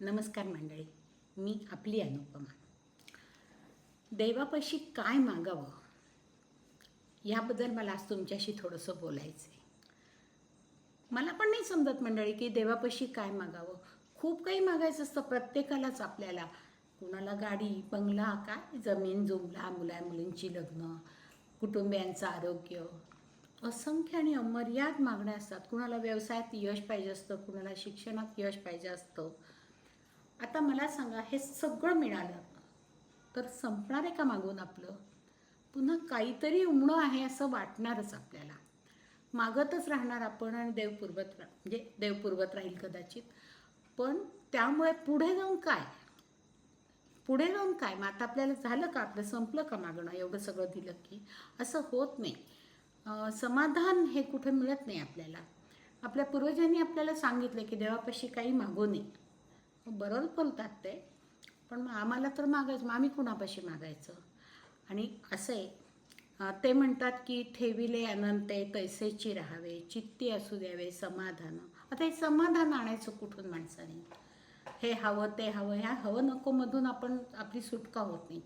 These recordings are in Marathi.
नमस्कार मंडळी, मी आपली अनुपमा. देवापाशी काय मागावं याबद्दल मला आज तुमच्याशी थोडंसं बोलायचं आहे. मला पण नाही समजत मंडळी की देवापाशी काय मागावं. खूप काही मागायचं असतं प्रत्येकालाच आपल्याला. कुणाला गाडी, बंगला, काय जमीन जुमला, मुलांची लग्न, कुटुंबियांचं आरोग्य, असंख्य आणि अमर्याद मागण्या असतात. कुणाला व्यवसायात यश पाहिजे असतं, कुणाला शिक्षणात यश पाहिजे असतं. आता मला सांगा, हे सगळं मिळालं तर संपणार आहे का मागून आपलं? पुन्हा काहीतरी उमणं आहे असं वाटणारच आपल्याला. मागतच राहणार आपण आणि देव पुरवत राहील कदाचित. पण त्यामुळे पुढे जाऊन काय? मग आता आपल्याला झालं का, आपलं संपलं का मागणं? एवढं सगळं दिलं की असं होत नाही. समाधान हे कुठे मिळत नाही आपल्याला. आपल्या पूर्वजांनी आपल्याला सांगितलं की देवापाशी काही मागू नये. बरोबर बोलतात ते, पण मग आम्हाला तर मागायचं, मग आम्ही कुणापाशी मागायचं? आणि असं आहे, ते म्हणतात की ठेविले अनंते तैसेची राहावे, चित्ती असू द्यावे समाधान. आता हे समाधान आणायचं कुठून माणसाने? हे हवं ते हवं, ह्या हवं नको मधून आपली सुटका होत नाही.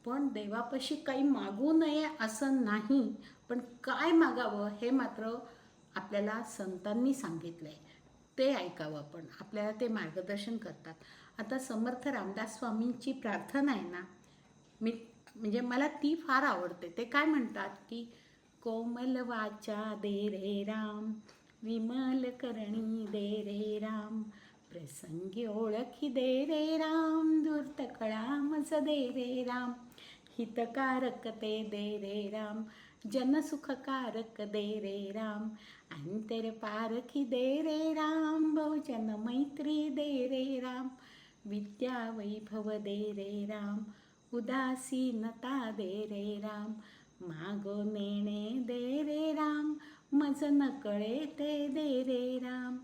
पण देवापाशी काही मागू नये असं नाही, पण काय मागावं हे मात्र आपल्याला संतांनी सांगितलंय. ते ऐकावं आपण, आपल्याला ते मार्गदर्शन करतात. आता समर्थ रामदास स्वामींची प्रार्थना आहे ना, म्हणजे मला ती फार आवडते. ते काय म्हणतात की कोमल वाचा दे रे राम, विमल करणी दे रे राम, प्रसंगी ओळखी दे रे राम, धूर्त कळा मज दे रे राम, हितकारक ते दे रे राम, जनसुखकारक दे रे राम, अंतर पारखी दे रे राम, बहुजन मैत्री दे रे राम, विद्या वैभव दे रे राम, उदासीनता दे रे राम, मागो नेणे दे रे राम, मज न कळे ते दे रे राम,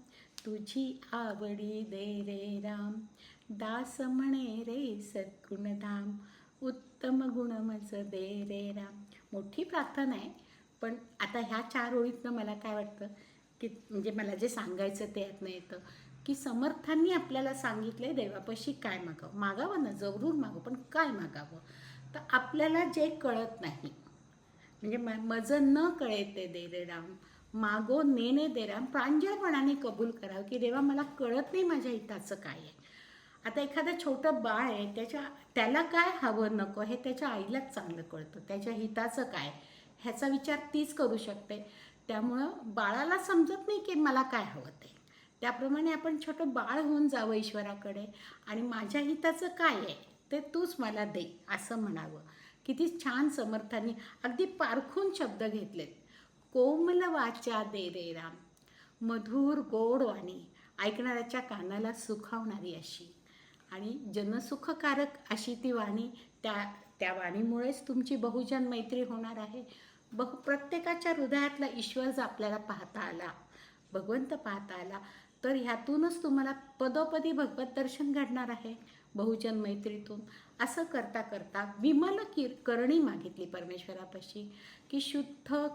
तुझी आवडी दे रे राम, दास म्हणे रे सद्गुणधाम, उत्तम गुण मज दे रे राम. मोठी प्रार्थना आहे, पण आता ह्या 4 ओळीतनं मला काय वाटतं की म्हणजे मला जे सांगायचं ते यातनं येतं की समर्थांनी आपल्याला सांगितलंय देवापाशी काय मागावं. मागावं ना, जरूर मागव, पण काय मागावं? तर आपल्याला जे कळत नाही, म्हणजे मज न कळे ते दे रे राम, मागो नेणे दे राम, प्रांजळपणाने कबूल करावं की देवा मला कळत नाही माझ्या हिताचं काय आहे. आता एखादं छोटं बाळ आहे, त्याला काय हवं नको हे त्याच्या आईलाच चांगलं कळतं. त्याच्या हिताचं काय ह्याचा विचार तीच करू शकते. त्यामुळं बाळाला समजत नाही की मला काय हवं ते. त्याप्रमाणे आपण छोटं बाळ होऊन जावं ईश्वराकडे आणि माझ्या हिताचं काय आहे ते तूच मला दे असं म्हणावं. किती छान समर्थांनी अगदी पारखून शब्द घेतलेत. कोमल वाचा दे रे राम, मधुर गोड वाणी, ऐकणाऱ्याच्या कानाला सुखावणारी अशी आणि जनसुखकारक अशी ती वाणी. त्या वाणीमुळेच तुमची बहुजन मैत्री होणार आहे. प्रत्येकाच्या हृदयातला ईश्वर जर आपल्याला पाहता आला, भगवंत पाहता आला, तर ह्यातूनच तुम्हाला पदोपदी भगवत दर्शन घडणार आहे बहुजन मैत्रीतून. असं करता करता विमल करणी मागितली परमेश्वरापाशी की शुद्ध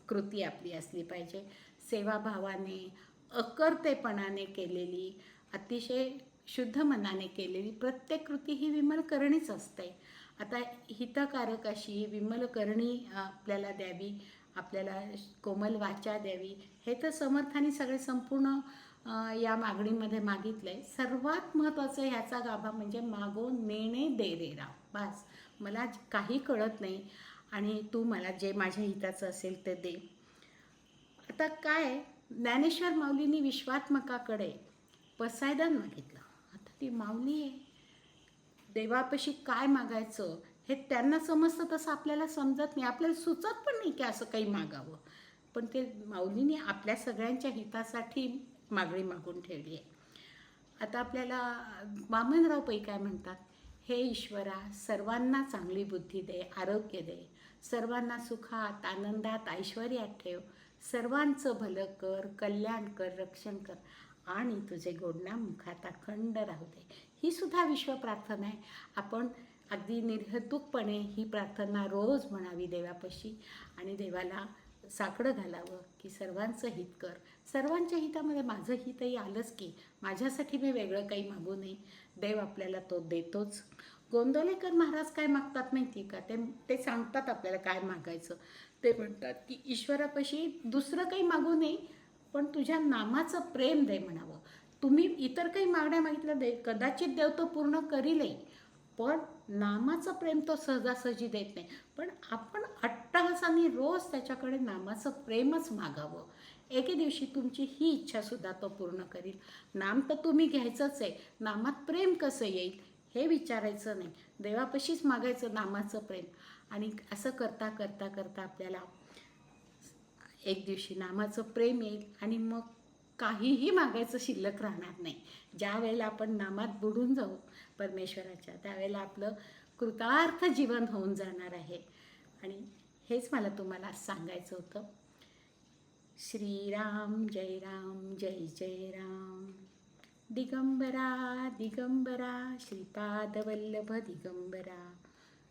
कृती आपली असली पाहिजे. सेवाभावाने, अकर्तेपणाने केलेली, अतिशय शुद्ध मनाने केलेली प्रत्येक कृती ही विमल करणीच असते. आता हितकारक अशी विमल करणी आपल्याला द्यावी, आपल्याला कोमल वाचा द्यावी, हे तर समर्थांनी सगळे संपूर्ण या मागणीमध्ये मागितलंय. सर्वात महत्त्वाचं ह्याचा गाभा म्हणजे मागो नेणे दे रे राम. बस, मला काही कळत नाही आणि तू मला जे माझ्या हिताचं असेल ते दे. आता काय, ज्ञानेश्वर माऊलींनी विश्वात्मकाकडे पसायदान मागितलं. आता ती माऊली आहे, देवापाशी काय मागायचं हे त्यांना समजतं, तसं आपल्याला समजत नाही, आपल्याला सुचत पण नाही की असं काही मागावं. पण ते माऊलीने आपल्या सगळ्यांच्या हितासाठी मागणी मागून ठेवली आहे. आता आपल्याला वामनराव पै काय म्हणतात, हे ईश्वरा, सर्वांना चांगली बुद्धी दे, आरोग्य दे, सर्वांना सुखात आनंदात ऐश्वर्यात ठेव, सर्वांचं भलं कर, कल्याण कर, रक्षण कर आणि तुझे गोडना मुखात अखंड राहू दे. ही सुद्धा विश्व प्रार्थना आहे. आपण अगदी निर्हेतुकपणे ही प्रार्थना रोज म्हणावी देवापाशी आणि देवाला साकडं घालावं की सर्वांचं हित कर, सर्वांच्या हितामध्ये माझं हितही आलंच की माझ्यासाठी मी वेगळं काही मागू नये. देव आपल्याला तो देतोच. गोंदवलेकर महाराज काय मागतात माहिती का? ते सांगतात आपल्याला काय मागायचं. ते म्हणतात की ईश्वरापाशी दुसरं काही मागू नये, पण तुझ्या नामाचं प्रेम दे म्हणावं. तुम्ही इतर काही मागण्या मागितल्या दे, कदाचित देव तो पूर्ण करीलही, पण नामाचं प्रेम तो सहजासहजी देत नाही. पण आपण अट्टहासाने रोज त्याच्याकडे नामाचं प्रेमच मागावं. एके दिवशी तुमची ही इच्छासुद्धा तो पूर्ण करील. नाम तर तुम्ही घ्यायचंच आहे, नामात प्रेम कसं येईल हे विचारायचं नाही, देवापाशीच मागायचं नामाचं प्रेम. आणि असं करता करता करता आपल्याला एक दिवशी नामाचं प्रेम येईल आणि मग काहीही मागायचं शिल्लक राहणार नाही. ज्या वेळेला आपण नामात बुडून जाऊ परमेश्वराच्या, त्यावेळेला आपलं कृतार्थ जीवन होऊन जाणार आहे. आणि हेच मला तुम्हाला सांगायचं होतं. श्रीराम जय राम जय जय राम. दिगंबरा दिगंबरा श्रीपादवल्लभ दिगंबरा.